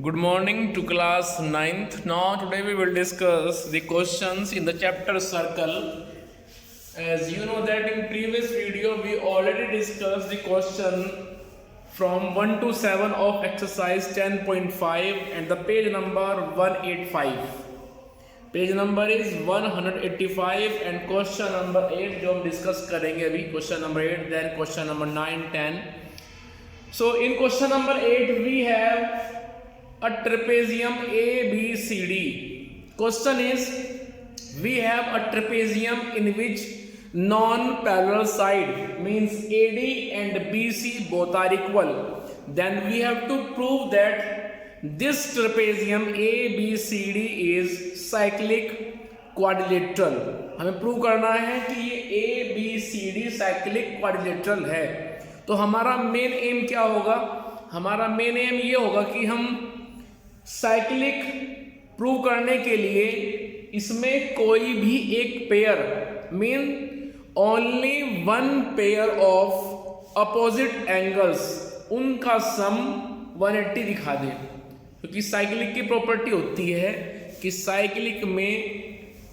Good morning to class 9th. Now today we will discuss the questions in the chapter circle. As you know that in previous video we already discussed the question from 1 to 7 of exercise 10.5 and the page number 185. Page number is 185 and question number 8 जो हम discuss करेंगे अभी. Question number 8 then question number 9, 10. So in question number 8 we have a trapezium ABCD. Question is we have a trapezium in which non-parallel side means AD and BC both are equal. Then we have to prove that this trapezium ABCD is cyclic quadrilateral. हमें prove करना है कि ये ABCD cyclic quadrilateral है. तो हमारा main M क्या होगा? हमारा मेन एम ये होगा कि हम साइक्लिक प्रूव करने के लिए इसमें कोई भी एक pair mean only one pair of opposite angles उनका सम 180 दिखा दें. क्योंकि साइक्लिक की प्रॉपर्टी होती है कि साइक्लिक में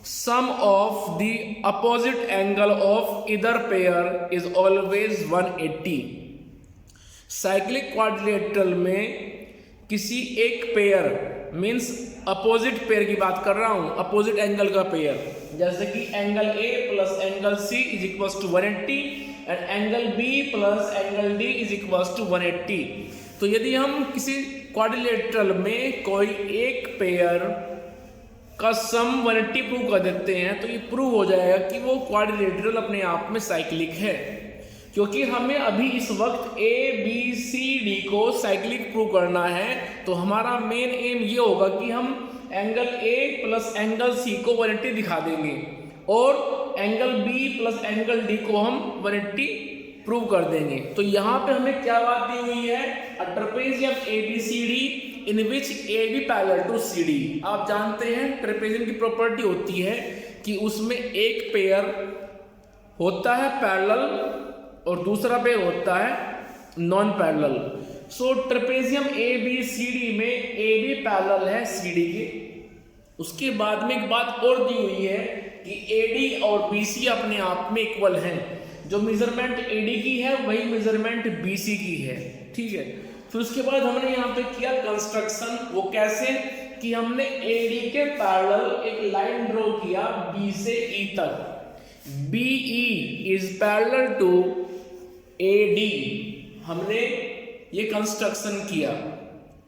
sum of the opposite angle of either pair is always 180. Cyclic quadrilateral में किसी एक पेयर मींस अपोजिट पेयर की बात कर रहा हूं, अपोजिट एंगल का पेयर, जैसे कि angle A plus angle C is equals to 180 and angle B plus angle D is equals to 180. तो यदि हम किसी क्वाड्रिलेटरल में कोई एक पेयर का सम 180 प्रूव कर देते हैं तो ये प्रूव हो जाएगा कि वो क्वाड्रिलेटरल अपने आप में साइक्लिक है. क्योंकि हमें अभी इस वक्त ए बी सी डी को साइक्लिक प्रूव करना है तो हमारा मेन एम ये होगा कि हम angle A plus angle C को 180 दिखा देंगे और angle B plus angle D को हम 180 प्रूव कर देंगे. तो यहाँ पे हमें क्या बात दी हुई है? A trapezium ABCD in which AB parallel to CD. आप जानते हैं ट्रेपेजियम की प्रॉपर्टी होती है कि उसमें एक पेयर होता है पैरेलल और दूसरा पेयर होता है नॉन पैरेलल. सो ट्रेपेजियम ABCD में AB पैरेलल है CD के. उसके बाद में एक बात और दी हुई है कि AD और BC अपने आप में इक्वल हैं. जो मेजरमेंट AD की है वही मेजरमेंट BC की है. ठीक है. फिर उसके बाद हमने यहाँ पे किया कंस्ट्रक्शन. वो कैसे कि हमने AD के पैरेलल एक लाइन ड्रॉ किया B से E तक. BE is parallel to AD. हमने ये कंस्ट्रक्शन किया.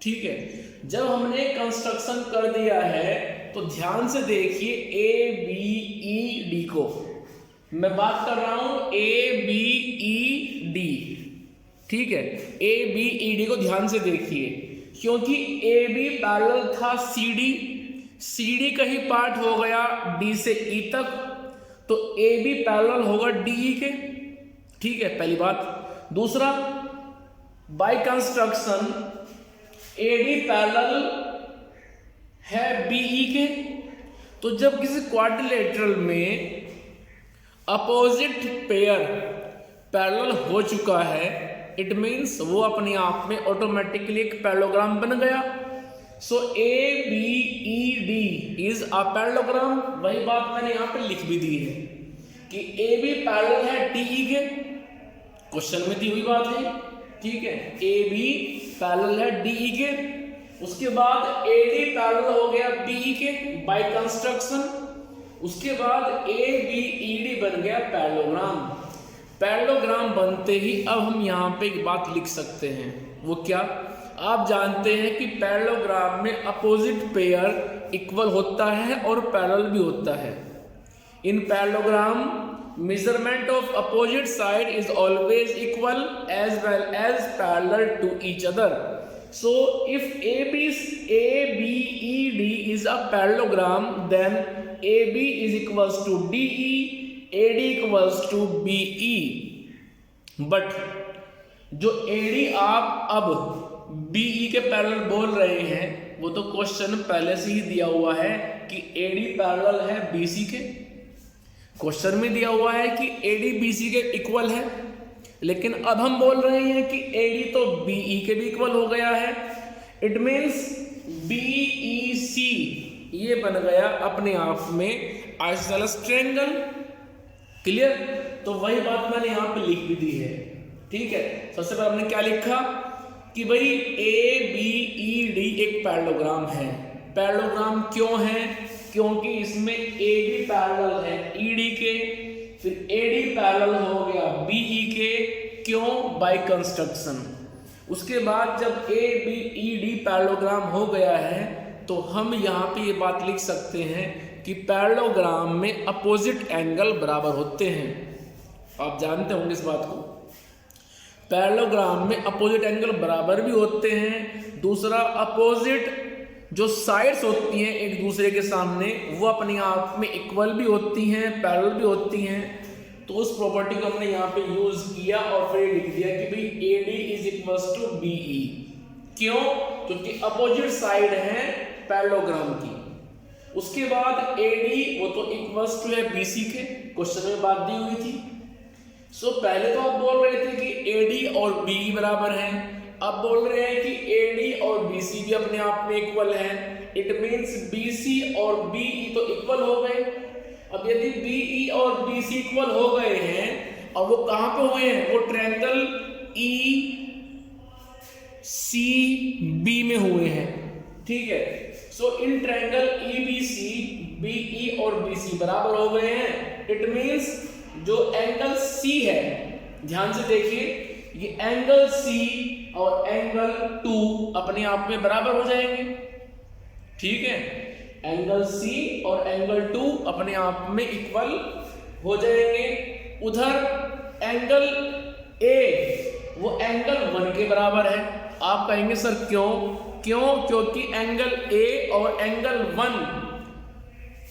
ठीक है. जब हमने कंस्ट्रक्शन कर दिया है तो ध्यान से देखिए ABED को. मैं बात कर रहा हूं ABED. ठीक है. ABED को ध्यान से देखिए क्योंकि AB पैरेलल था CD का ही पार्ट हो गया D से E तक तो AB पैरेलल होगा DE के. ठीक है, पहली बात. दूसरा, बाय कंस्ट्रक्शन AD पैरेलल है BE के. तो जब किसी क्वाड्रिलेटरल में अपोजिट पेयर पैरेलल हो चुका है इट मीन्स वो अपने आप में ऑटोमेटिकली एक पैरेललोग्राम बन गया. सो ABED इज अ पैरेललोग्राम. वही बात मैंने यहाँ पे लिख भी दी है कि AB पैरेलल है DE के. क्वेश्चन में दी हुई बात है. ठीक है. AB पैरेलल है DE के. उसके बाद AD पैरेलल हो गया BE के बाय कंस्ट्रक्शन. उसके बाद ABED बन गया पैरेललोग्राम. पैरेललोग्राम बनते ही अब हम यहाँ पे एक बात लिख सकते हैं. वो क्या? आप जानते हैं कि पैरेललोग्राम में अपोजिट पेयर इक्वल होता है और पैरेलल भी होता है. इन parallelogram measurement of opposite side is always equal as well as parallel to each other. So if ABED is a parallelogram then AB is equals to DE, AD equals to BE. But जो AD आप अब BE के parallel बोल रहे हैं वो तो question पहले से ही दिया हुआ है कि AD पैरेलल है BC के. क्वेश्चन में दिया हुआ है कि AD BC के इक्वल है. लेकिन अब हम बोल रहे हैं कि AD तो BE के भी इक्वल हो गया है. इट मीन्स BEC ये बन गया अपने आप में आइसोसेलेस ट्रायंगल। क्लियर? तो वही बात मैंने यहाँ पे लिख भी दी है। ठीक है, सबसे पहले हमने क्या लिखा कि भाई ABED एक पैरेललोग्राम है। पैरेललोग्राम क्यों है? क्योंकि इसमें AB पैरेलल है ED के, फिर AD पैरेलल हो गया BE के। क्यों? By construction. उसके बाद जब ABED पैरेललोग्राम हो गया है तो हम यहाँ पे ये बात लिख सकते हैं कि पैरेललोग्राम में अपोजिट एंगल बराबर होते हैं। आप जानते होंगे इस बात को। पैरेललोग्राम में अपोजिट एंगल बराबर भी होते हैं। दूसरा, अपोजिट जो साइड्स होती हैं एक दूसरे के सामने वो अपने आप में इक्वल भी होती हैं, पैरेलल भी होती हैं। तो उस प्रॉपर्टी को हमने यहाँ पे यूज किया और फिर लिख दिया कि भाई AD is equals to BE। क्यों? क्योंकि अपोजिट साइड है पैरेललोग्राम की। उसके बाद AD वो तो इक्वल्स टू है BC के, क्वेश्चन में बात दी हुई थी। सो पहले तो आप बोल रहे थे कि AD और BE बराबर हैं, अब बोल रहे हैं कि AD और BC भी अपने आप में इक्वल हैं। इट मींस BC और BE तो इक्वल हो गए। अब यदि BE और BC इक्वल हो गए हैं और वो कहाँ पे हुए हैं? वो ट्रायंगल ECB में हुए हैं। ठीक है, सो इन ट्रायंगल EBC BE और BC बराबर हो गए हैं। इट मींस जो एंगल C है, ध्यान से देखिए, ये एंगल C और एंगल 2 अपने आप में बराबर हो जाएंगे। ठीक है, एंगल C और एंगल 2 अपने आप में इक्वल हो जाएंगे। उधर एंगल A वो एंगल 1 के बराबर है। आप कहेंगे सर क्यों? क्योंकि एंगल A और एंगल 1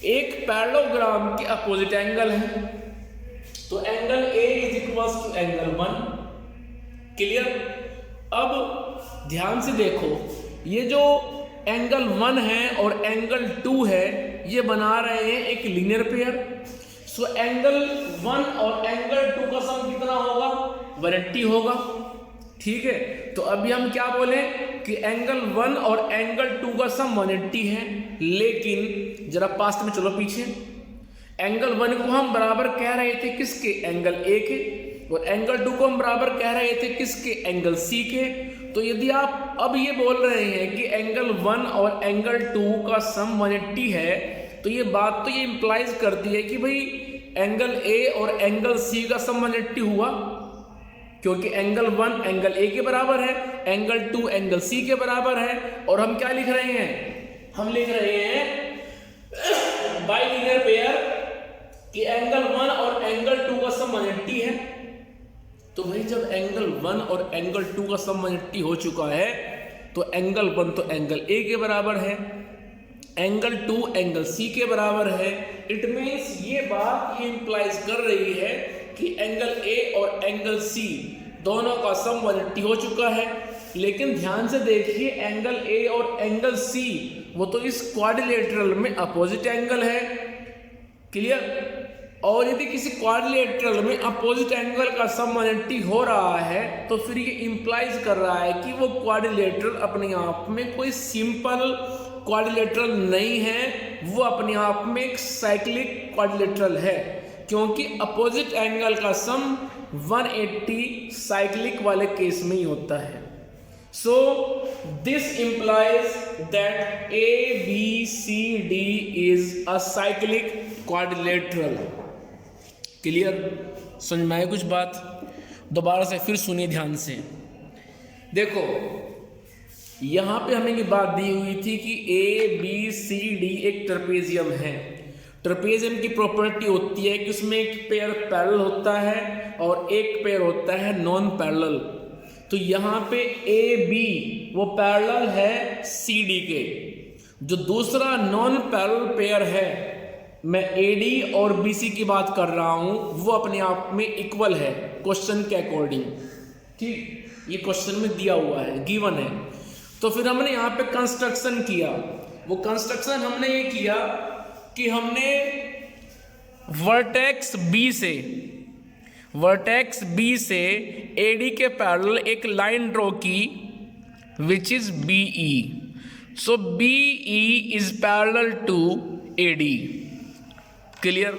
एक पैरेललोग्राम के अपोजिट एंगल है। तो angle A is equals to angle 1। Clear? अब ध्यान से देखो, ये जो एंगल 1 है और एंगल 2 है ये बना रहे हैं एक लीनियर पेयर। सो एंगल 1 और एंगल 2 का सम कितना होगा? 180 होगा। ठीक है, तो अभी हम क्या बोले कि एंगल 1 और एंगल 2 का सम 180 है। लेकिन जरा पास्ट में चलो पीछे, एंगल 1 को हम बराबर कह रहे थे किसके? एंगल A के। और एंगल 2 को हम बराबर कह रहे थे किसके? एंगल C के। तो यदि आप अब ये बोल रहे हैं कि एंगल 1 और एंगल 2 का सम 180 है तो ये बात तो ये इंप्लाइज करती है कि भाई एंगल A और एंगल C का सम 180 हुआ, क्योंकि एंगल 1 एंगल A के बराबर है, एंगल 2 एंगल C के बराबर है। और हम क्या लिख रहे हैं? हम लिख रहे हैं बाइलिनियर पेयर कि एंगल 1 और एंगल 2 का सम 180 है। तो भाई जब एंगल 1 और एंगल 2 का सम 180 हो चुका है तो एंगल 1 तो एंगल A के बराबर है, एंगल 2 एंगल C के बराबर है। इट मींस ये बात ये इंप्लाइज कर रही है कि एंगल A और एंगल C दोनों का सम 180 हो चुका है। लेकिन ध्यान से देखिए, एंगल A और एंगल C वो तो इस क्वाड्रिलेटरल में अपोजिट एंगल है। क्लियर? और यदि किसी क्वाड्रिलेटरल में अपोजिट एंगल का सम 180 हो रहा है तो फिर ये इंप्लाइज कर रहा है कि वो क्वाड्रिलेटरल अपने आप में कोई सिंपल क्वाड्रिलेटरल नहीं है, वो अपने आप में एक साइक्लिक क्वाड्रिलेटरल है, क्योंकि अपोजिट एंगल का सम 180 साइक्लिक वाले केस में ही होता है। So this implies that ABCD is a cyclic quadrilateral. Clear? समझ में आए कुछ बात? दोबारा से फिर सुनिए ध्यान से। देखो यहाँ पे हमें ये बात दी हुई थी कि ABCD एक ट्रेपेजियम है। ट्रेपेजियम की प्रॉपर्टी होती है कि उसमें एक पेयर पैरेलल होता है और एक पेयर होता है नॉन पैरेलल। तो यहाँ पे AB वो पैरेलल है CD के। जो दूसरा नॉन पैरेलल पेयर है, मैं AD और BC की बात कर रहा हूँ, वो अपने आप में इक्वल है क्वेश्चन के अकॉर्डिंग। ठीक, ये क्वेश्चन में दिया हुआ है, गिवन है। तो फिर हमने यहाँ पे कंस्ट्रक्शन किया। वो कंस्ट्रक्शन हमने ये किया कि हमने वर्टेक्स B से AD के पैरेलल एक लाइन ड्रॉ की which is BE। So BE is parallel to AD। Clear?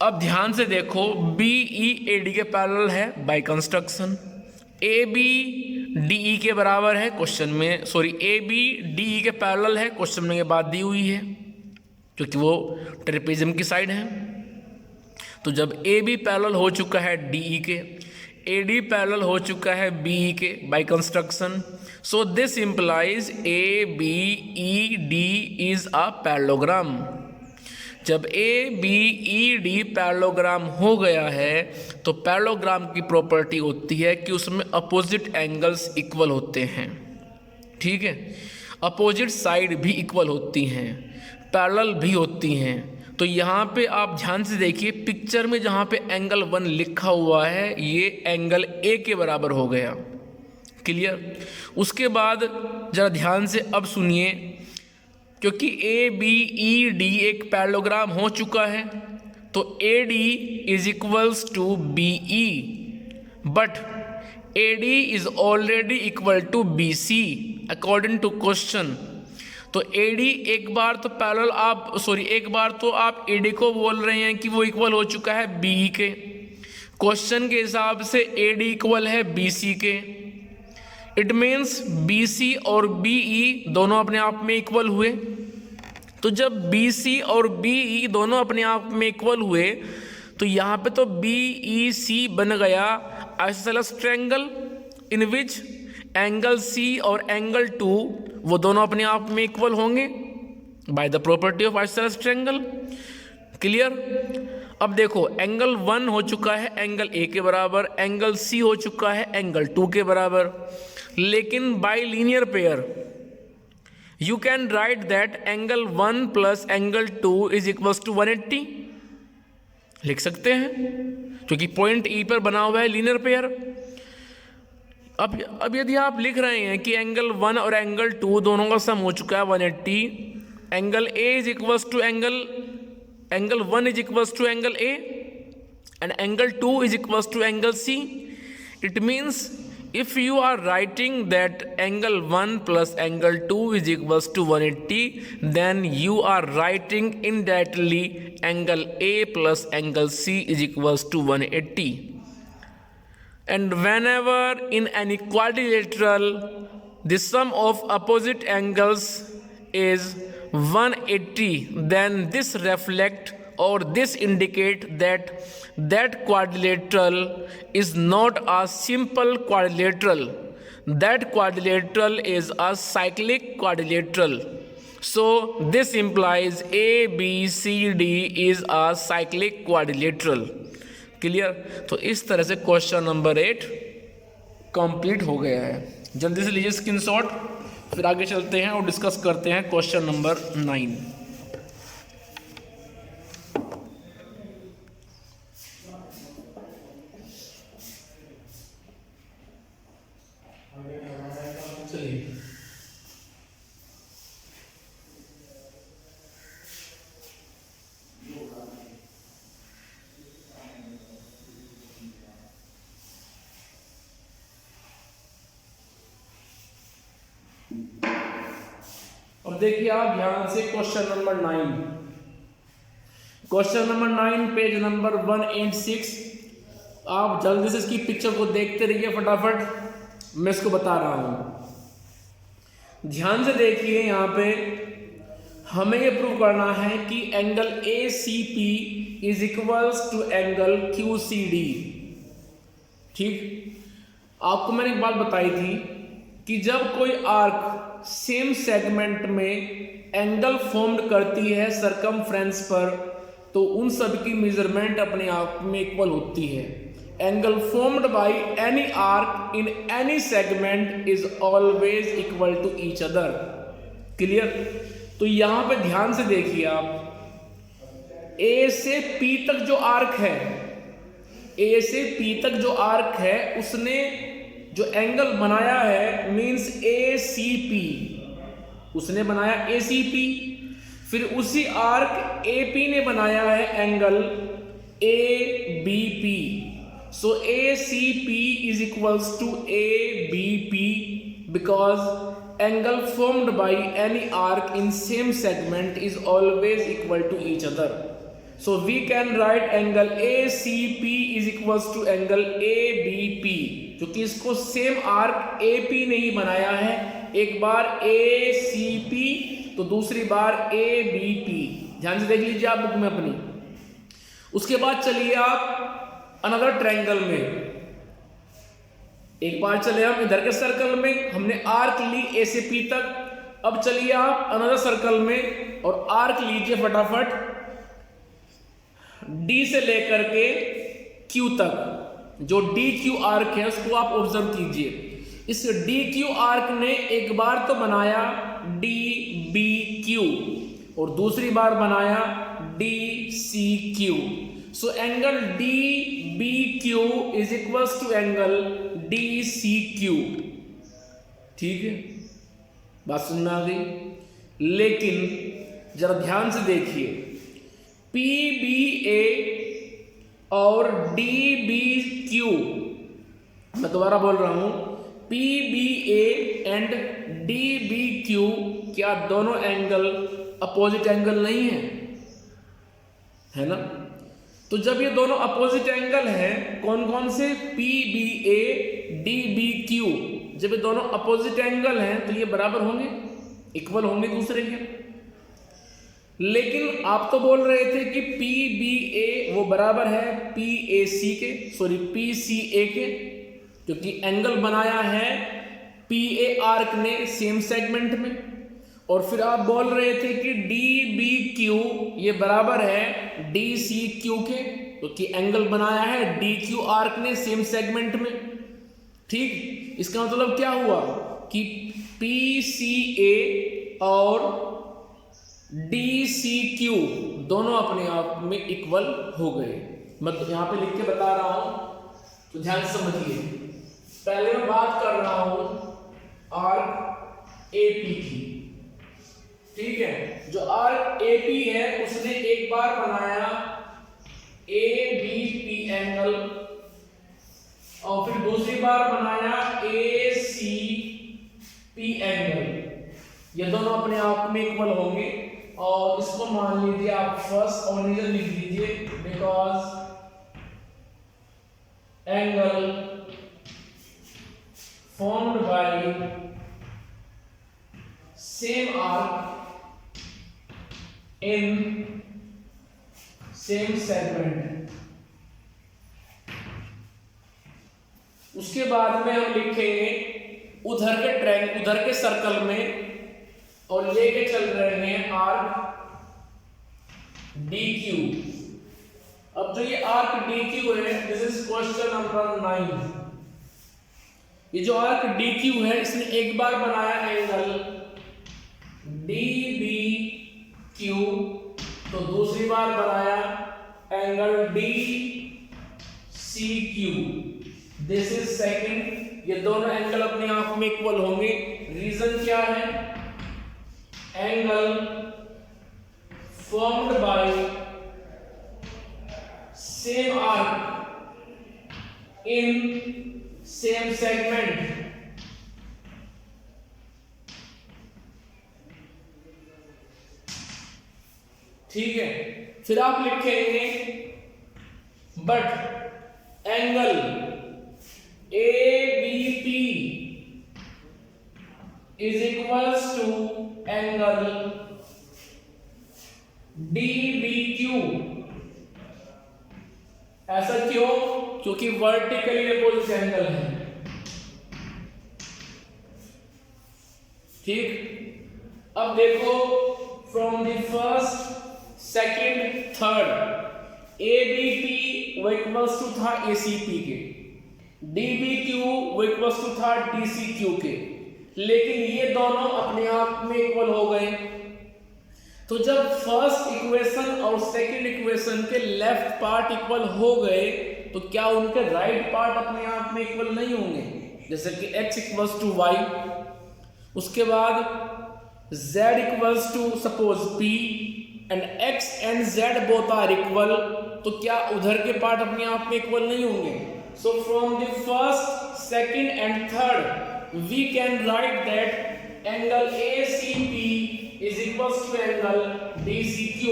अब ध्यान से देखो, BE AD के पैरेलल है बाय कंस्ट्रक्शन, AB DE के बराबर है क्वेश्चन में, सॉरी AB DE के पैरेलल है क्वेश्चन में, ये बात दी हुई है क्योंकि वो ट्रेपेजियम की साइड है। तो जब AB पैरेलल हो चुका है DE के, AD पैरेलल हो चुका है BE के by construction, so this implies ABED is a parallelogram. जब ABED पैरेललोग्राम हो गया है तो पैरेललोग्राम की प्रॉपर्टी होती है कि उसमें अपोजिट एंगल्स इक्वल होते हैं। ठीक है, अपोजिट साइड भी इक्वल होती हैं, पैरेलल भी होती हैं। तो यहाँ पे आप ध्यान से देखिए, पिक्चर में जहाँ पे एंगल 1 लिखा हुआ है ये एंगल A के बराबर हो गया। क्लियर? उसके बाद जरा ध्यान से अब सुनिए, क्योंकि ABED एक पैरेललोग्राम हो चुका है तो AD is equals to BE, but AD is already equal to BC according to question. तो AD एक बार तो आप AD को बोल रहे हैं कि वो इक्वल हो चुका है BE के, क्वेश्चन के हिसाब से AD इक्वल है BC के। इट मीन्स BC और BE दोनों अपने आप में इक्वल हुए। तो जब BC और BE दोनों अपने आप में इक्वल हुए तो यहाँ पे तो BEC बन गया isosceles triangle in which angle C और एंगल 2 वो दोनों अपने आप में इक्वल होंगे by the property of isosceles triangle. Clear? अब देखो, एंगल 1 हो चुका है एंगल A के बराबर, एंगल C हो चुका है एंगल 2 के बराबर, लेकिन by linear pair you can write that angle 1 plus angle 2 is equals to 180। लिख सकते हैं क्योंकि पॉइंट E पर बना हुआ है लीनियर पेयर। अब यदि आप लिख रहे हैं कि एंगल 1 और एंगल 2 दोनों का सम हो चुका है 180, angle A is equals to angle 1 is equals to angle A and angle 2 is equals to angle C। It means if you are writing that angle 1 plus angle 2 is equals to 180, then you are writing indirectly angle A plus angle C is equals to 180. And whenever in any quadrilateral the sum of opposite angles is 180, then this reflect or this indicate that quadrilateral is not a simple quadrilateral, that quadrilateral is a cyclic quadrilateral. So this implies ABCD is a cyclic quadrilateral. Clear? तो इस तरह से question number 8 complete हो गया है। जल्दी से लीजिए स्क्रीनशॉट, फिर आगे चलते हैं और डिस्कस करते हैं क्वेश्चन नंबर 9। अब देखिए आप ध्यान से question number 9, question number 9 page number 186। आप जल्दी से इसकी पिक्चर को देखते रहिए, फटाफट मैं इसको बता रहा हूं। ध्यान से देखिए, यहाँ पे हमें ये प्रूव करना है कि angle ACP is equals to angle QCD। ठीक, आपको मैंने एक बात बताई थी कि जब कोई आर्क सेम सेगमेंट में एंगल फॉर्म्ड करती है सरकमफ्रेंस पर तो उन सब की मेजरमेंट अपने आप में इक्वल होती है। Angle formed by any arc in any segment is always equal to each other. Clear? तो यहां पे ध्यान से देखिए आप, A से P तक जो आर्क है, A से P तक जो आर्क है उसने जो एंगल बनाया है मींस ACP, उसने बनाया ACP। फिर उसी आर्क AP ने बनाया है angle ABP। So ACP is equals to ABP because angle formed by any arc in same segment is always equal to each other. So we can write angle ACP is equals to angle ABP, क्योंकि इसको same arc AP ने ही बनाया है, एक बार ACP तो दूसरी बार ABP। ध्यान से देख लीजिए आप बुक में अपनी। उसके बाद चलिए आप अनदर ट्रायंगल में, एक बार चले हम इधर के सर्कल में, हमने आर्क ली A से P तक। अब चलिए आप अनदर सर्कल में और आर्क लीजिए फटाफट D से लेकर के Q तक। जो DQ आर्क है उसको आप ऑब्जर्व कीजिए। इस DQ आर्क ने एक बार तो बनाया DBQ और दूसरी बार बनाया DCQ। So angle DBQ is equals to angle DCQ। ठीक है, बात सुनना आ गई। लेकिन जरा ध्यान से देखिए, PBA और DBQ, मैं दोबारा बोल रहा हूं, PBA एंड DBQ क्या दोनों एंगल अपोजिट एंगल नहीं है ना? तो जब ये दोनों अपोजिट एंगल हैं, कौन कौन से? PBA DBQ, जब ये दोनों अपोजिट एंगल हैं तो ये बराबर होंगे, इक्वल होंगे दूसरे के। लेकिन आप तो बोल रहे थे कि PBA वो बराबर है PAC के, सॉरी PCA के, क्योंकि एंगल बनाया है PA आर्क ने सेम सेगमेंट में। और फिर आप बोल रहे थे कि DBQ ये बराबर है DCQ के, क्योंकि एंगल बनाया है DQ आर्क ने सेम सेगमेंट में। ठीक, इसका मतलब क्या हुआ कि PCA और DCQ दोनों अपने आप में इक्वल हो गए। मैं यहां पे लिख के बता रहा हूं तो ध्यान से समझिए। पहले मैं बात कर रहा हूं आर्क AP की। ठीक है, जो आर्क AP है उसने एक बार बनाया ABP एंगल और फिर दूसरी बार बनाया ACP एंगल। ये दोनों अपने आप में इक्वल होंगे और इसको मान लीजिए आप फर्स्ट और रीजन लिख दीजिए, because angle formed by same arc in same segment। उसके बाद में हम लिखेंगे उधर के सर्कल में और लेके चल रहे हैं आर्क DQ। अब जो ये आर्क DQ है, दिस इज क्वेश्चन नंबर 9। ये जो आर्क DQ है इसने एक बार बनाया एंगल DBQ तो दूसरी बार बनाया angle DCQ। This is second. ये दोनों एंगल अपने आप में इक्वल होंगे। रीजन क्या है? Angle formed by same arc in same segment. ठीक है, फिर आप लिखेंगे but angle ABP is equals to angle DBQ। ऐसा क्यों? क्योंकि वर्टिकली अपोजिट एंगल है। ठीक, अब देखो from the first second third, ABP वो इक्वल्स टू था ACP के, DBQ वो इक्वल्स टू था DCQ के, लेकिन ये दोनों अपने आप में इक्वल हो गए। तो जब फर्स्ट इक्वेशन और सेकंड इक्वेशन के लेफ्ट पार्ट इक्वल हो गए तो क्या उनके राइट पार्ट अपने आप में इक्वल नहीं होंगे? जैसे कि x इक्वल्स टू y, उसके बाद z equals to suppose p and x and z both are equal, तो क्या उधर के पार्ट अपने आप में इक्वल नहीं होंगे? So from the first, second and third we can write that angle ACP is equals to angle DCQ.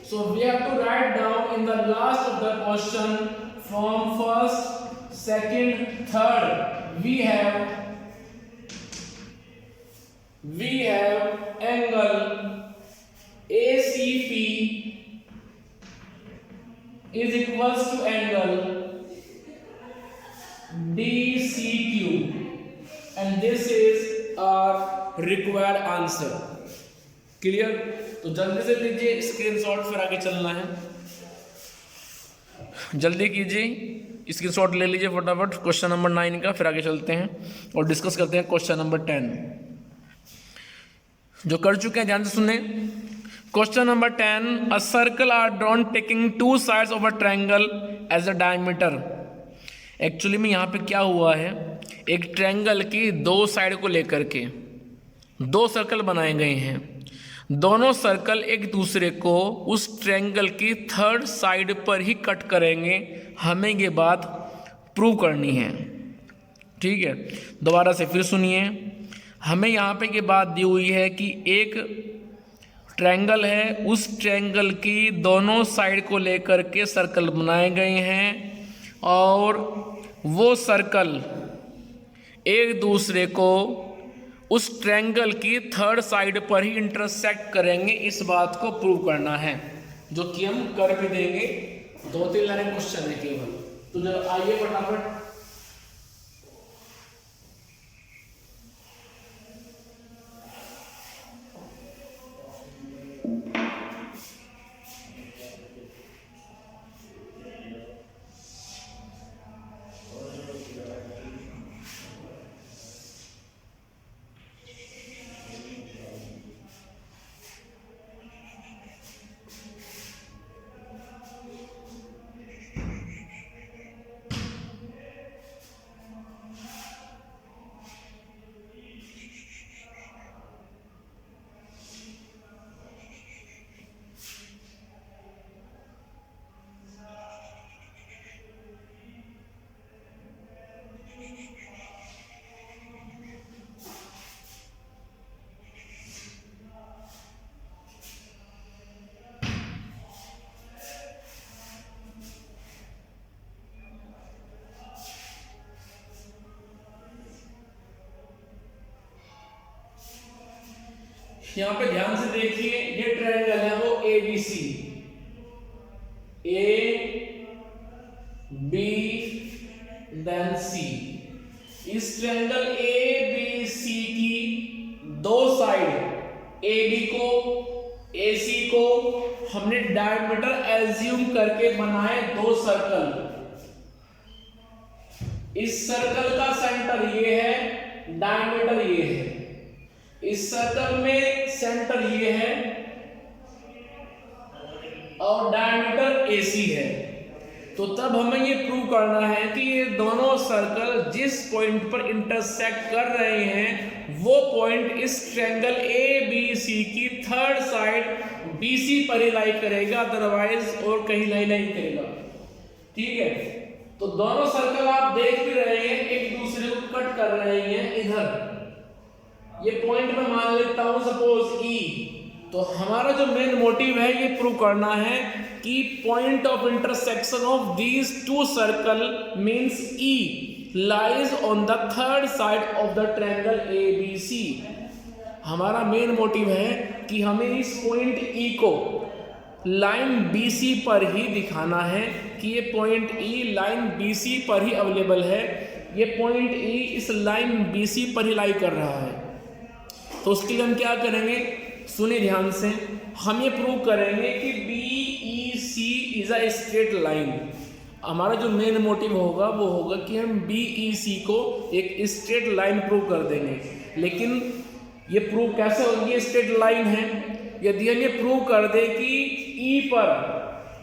So we have to write down in the last of the question from first, second, third. We have angle ACP is equals to angle DCQ, and this is our required answer. Clear? तो जल्दी से लीजिए screenshot, फिर आगे चलना है। जल्दी कीजिए, स्क्रीनशॉट ले लीजिए फटाफट क्वेश्चन नंबर 9 का, फिर आगे चलते हैं और डिस्कस करते हैं क्वेश्चन नंबर 10। जो कर चुके हैं ध्यान से सुने। Question number 10, a circle are drawn taking 2 sides of a triangle as a diameter. Actually में यहाँ पे क्या हुआ है, एक ट्रायंगल की 2 साइड को लेकर के 2 सर्कल बनाए गए हैं। दोनों सर्कल एक दूसरे को उस ट्रायंगल की 3rd साइड पर ही कट करेंगे। हमें ये बात प्रूव करनी है। ठीक है, दोबारा से फिर सुनिए। हमें यहाँ पे ये बात दी हुई है कि एक ट्रायंगल है, उस ट्रायंगल की दोनों साइड को लेकर के सर्कल बनाए गए हैं और वो सर्कल एक दूसरे को उस ट्रायंगल की 3rd साइड पर ही इंटरसेक्ट करेंगे। इस बात को प्रूव करना है, जो कि हम कर भी देंगे। 2-3 लाइन क्वेश्चन है केवल, तो जब आइए फटाफट। यहाँ पे ध्यान से देखिए, ये ट्रायंगल है वो ABC, A B then C। इस ट्रायंगल ABC की 2 साइड AB को AC को हमने डायमीटर एज्यूम करके बनाए 2 सर्कल। इस सर्कल का सेंटर ये है, डायमीटर ये है। इस सर्कल में सेंटर ये है और डायमीटर AC है। तो तब हमें ये प्रूव करना है कि ये दोनों सर्कल जिस पॉइंट पर इंटरसेक्ट कर रहे हैं वो पॉइंट इस ट्रायंगल ABC की 3rd साइड BC पर ही लाई करेगा, अदरवाइज और कहीं लाई करेगा। ठीक है, तो दोनों सर्कल आप देख भी रहे हैं एक दूसरे को कट कर रहे हैं। इधर ये पॉइंट में मान लेता हूं सपोज E। तो हमारा जो मेन मोटिव है ये प्रूव करना है कि point of intersection of these 2 circle means E lies on the 3rd side of the triangle ABC। हमारा मेन मोटिव है कि हमें इस पॉइंट E को लाइन BC पर ही दिखाना है कि ये पॉइंट E लाइन BC पर ही अवेलेबल है। ये पॉइंट E इस लाइन BC पर ही लाई कर रहा है। तो उसके लिए हम क्या करेंगे, सुनिए ध्यान से। हम ये प्रूव करेंगे कि BEC is a straight line. हमारा जो मेन मोटिव होगा वो होगा कि हम BEC को एक स्ट्रेट लाइन प्रूव कर देंगे। लेकिन ये प्रूव कैसे होगी, ये स्ट्रेट लाइन है। यदि हम ये प्रूव कर दे कि E पर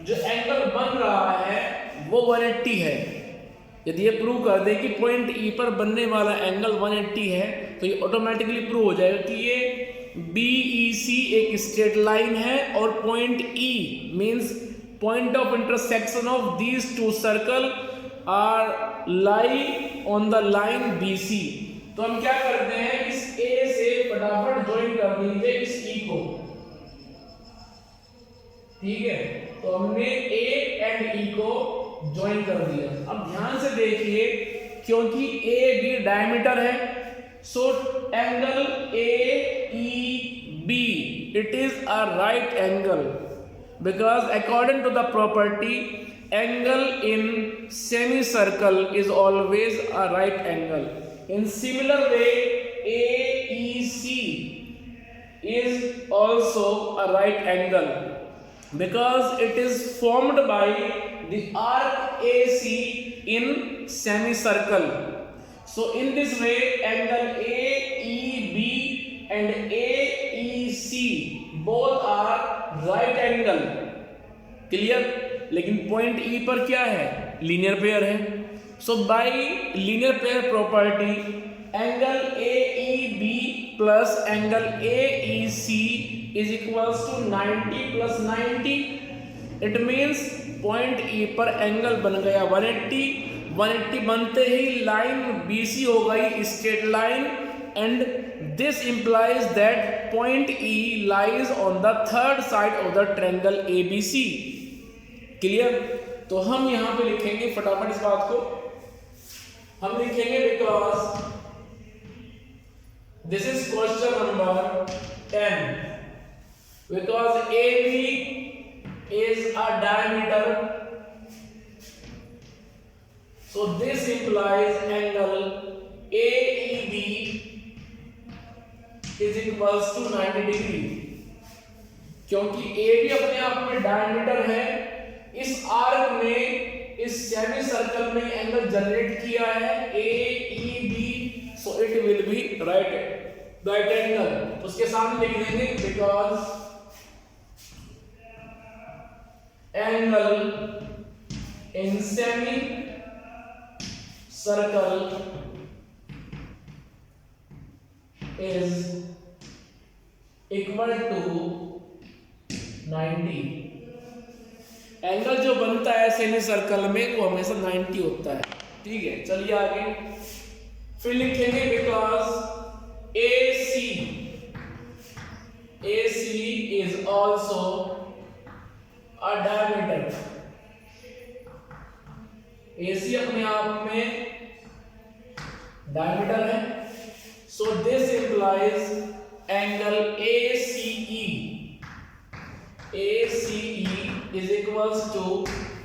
जो एंगल बन रहा है वो 180 है, यदि ये प्रूव कर दे कि पॉइंट E पर बनने वाला एंगल 180 है, तो ये ऑटोमेटिकली प्रूव हो जाएगा कि ये BEC एक स्ट्रेट लाइन है और point E means point of intersection of these 2 circle are lie on the line BC। तो हम क्या करते हैं, इस ए से फटाफट ज्वाइन कर दीजिए इस ई को, ठीक है। तो हमने ए एंड ई को ज्वाइन कर दिया। अब ध्यान से देखिए, क्योंकि ए बी डायमीटर है, so angle A E B it is a right angle, because according to the property angle in semicircle is always a right angle. In similar way, AEC is also a right angle because it is formed by the arc AC in semicircle. So in this way, angle AEB and AEC both are right angle. Clear? लेकिन point E पर क्या है, linear pair है। So by linear pair property angle A E B plus angle A E C is equals to 90 प्लस 90। It means point E पर angle बन गया 180। 180 बनते ही लाइन बी सी हो गई straight line, and this implies that point E lies on the third side of the triangle A B C. Clear? तो हम यहां पे लिखेंगे फटाफट इस बात को, हम लिखेंगे because this is question number 10, because A B is a diameter, so this implies angle A E B is equals to 90 degree. क्योंकि ए बी अपने आप में डायमीटर है, इस आर्क में इस सेमी सर्कल में एंगल जनरेट किया है A E B, so it will be right angle. उसके सामने लिख देंगे because angle in semi circle is equal to 90। Angle जो बनता है सेमी सर्कल में वो हमेशा 90 होता है, ठीक है। चलिए आगे फिर लिखेंगे because A C is also a diameter. A C अपने आप में डायमीटर है, so this implies angle ACE is equals to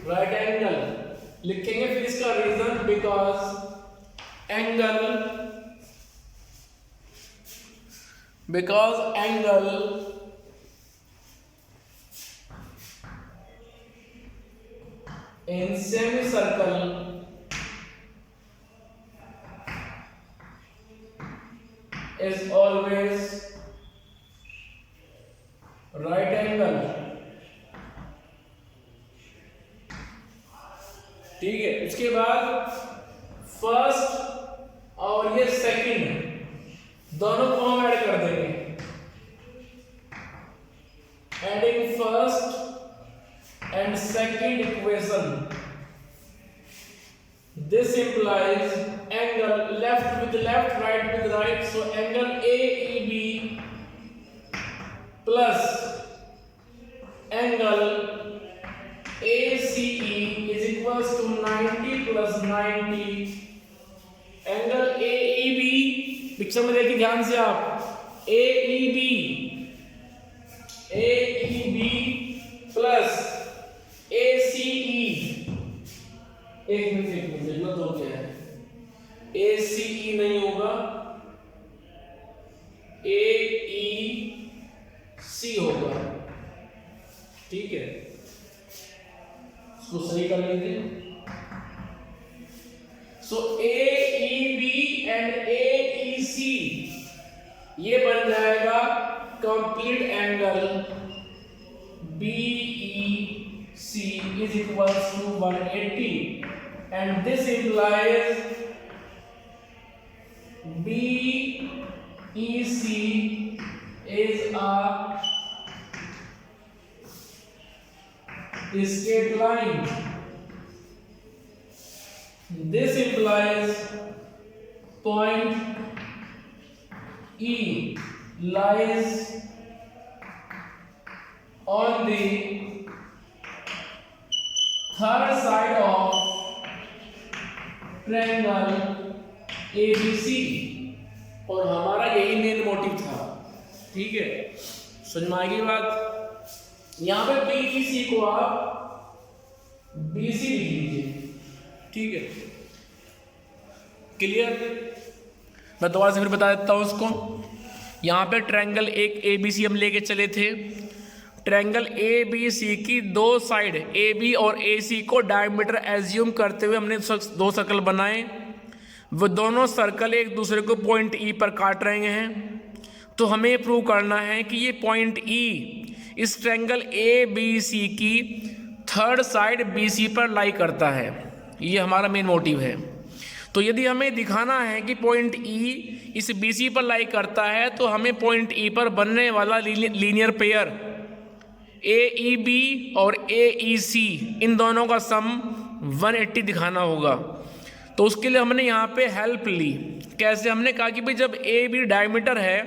right angle। लिखेंगे फिर इसका reason, because angle in semi circle is always right angle, ठीक है। उसके बाद फर्स्ट और ये सेकंड दोनों को हम ऐड कर देंगे, adding first and second equation, this implies angle left with left, right with right, so angle AEB plus angle ACE is equals to 90 plus 90। Angle AEB picture में देखिए ध्यान से आप, AEB प्लस ACE, एक minute देखना तो क्या है, ACE नहीं होगा, AEC होगा, ठीक है। इसको सही कर लीजिए। सो AEB एंड AEC ये बन जाएगा complete angle BEC is equals to 180, and this implies BEC is a straight line. This implies point E lies on the third side of triangle ABC, और हमारा यही मेन मोटिव था। ठीक है, समझ में आएगी बात। यहां पे BEC को आप BC लिख लीजिए। ठीक है, क्लियर। मैं दोबारा से फिर बता देता हूं उसको। यहाँ पे ट्रायंगल एक ABC हम लेके चले थे। ट्रायंगल ABC की दो साइड AB और AC को डायमीटर एज्यूम करते हुए हमने दो सर्कल बनाए। वो दोनों सर्कल एक दूसरे को पॉइंट E पर काट रहे हैं। तो हमें प्रूव करना है कि ये पॉइंट E इस ट्रायंगल ABC की थर्ड साइड BC पर लाई करता है। ये हमारा मेन मोटिव है। तो यदि हमें दिखाना है कि पॉइंट E इस BC पर लाई करता है, तो हमें पॉइंट E पर बनने वाला लीनियर पेयर AEB और AEC इन दोनों का सम 180 दिखाना होगा। तो उसके लिए हमने यहाँ पे हेल्प ली। कैसे? हमने कहा कि भाई जब AB डायमीटर है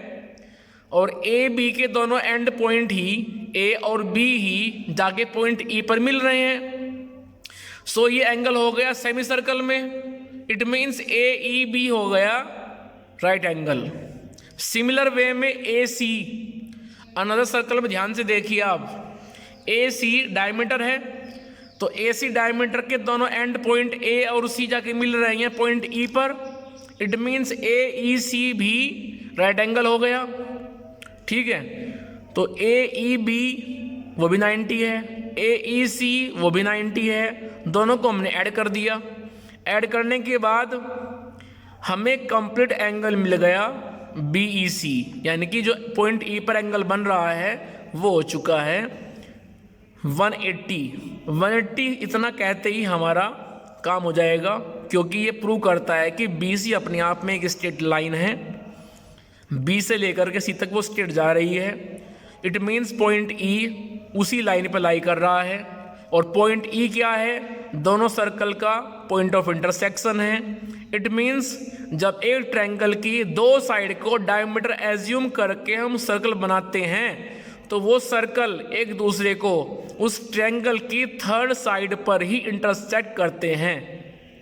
और AB के दोनों एंड पॉइंट ही A और B ही जाके पॉइंट E पर मिल रहे हैं, सो ये एंगल हो गया सेमी सर्कल में। इट मीन्स AEB हो गया राइट एंगल। सिमिलर वे में AC अनदर सर्कल में ध्यान से देखिए आप, AC डायमीटर है तो AC डायमीटर के दोनों एंड पॉइंट A और C जाके मिल रहे हैं पॉइंट E पर। इट मीन्स AEC भी राइट एंगल हो गया। ठीक है, तो AEB वो भी 90 है, AEC वो भी 90 है। दोनों को हमने ऐड कर दिया। ऐड करने के बाद हमें कंप्लीट एंगल मिल गया BEC, यानी कि जो पॉइंट E पर एंगल बन रहा है वो हो चुका है 180। इतना कहते ही हमारा काम हो जाएगा, क्योंकि ये प्रूव करता है कि BC अपने आप में एक स्ट्रेट लाइन है। B से लेकर के C तक वो स्ट्रेट जा रही है। इट मीन्स पॉइंट E उसी लाइन पर लाई कर रहा है। और पॉइंट E क्या है? दोनों सर्कल का पॉइंट ऑफ इंटरसेक्शन है। इट मीन्स जब एक ट्रायंगल की दो साइड को डायमीटर एज्यूम करके हम सर्कल बनाते हैं, तो वो सर्कल एक दूसरे को उस ट्रायंगल की थर्ड साइड पर ही इंटरसेक्ट करते हैं।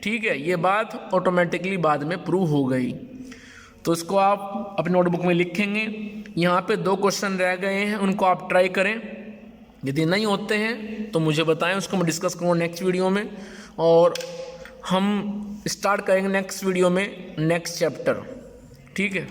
ठीक है, ये बात ऑटोमेटिकली बाद में प्रूव हो गई। तो इसको आप अपने नोटबुक में लिखेंगे। यहाँ पे 2 क्वेश्चन रह गए हैं, उनको आप ट्राई करें। यदि नहीं होते हैं तो मुझे बताएं, उसको मैं डिस्कस करूँगा नेक्स्ट वीडियो में। और हम स्टार्ट करेंगे नेक्स्ट वीडियो में नेक्स्ट चैप्टर। ठीक है।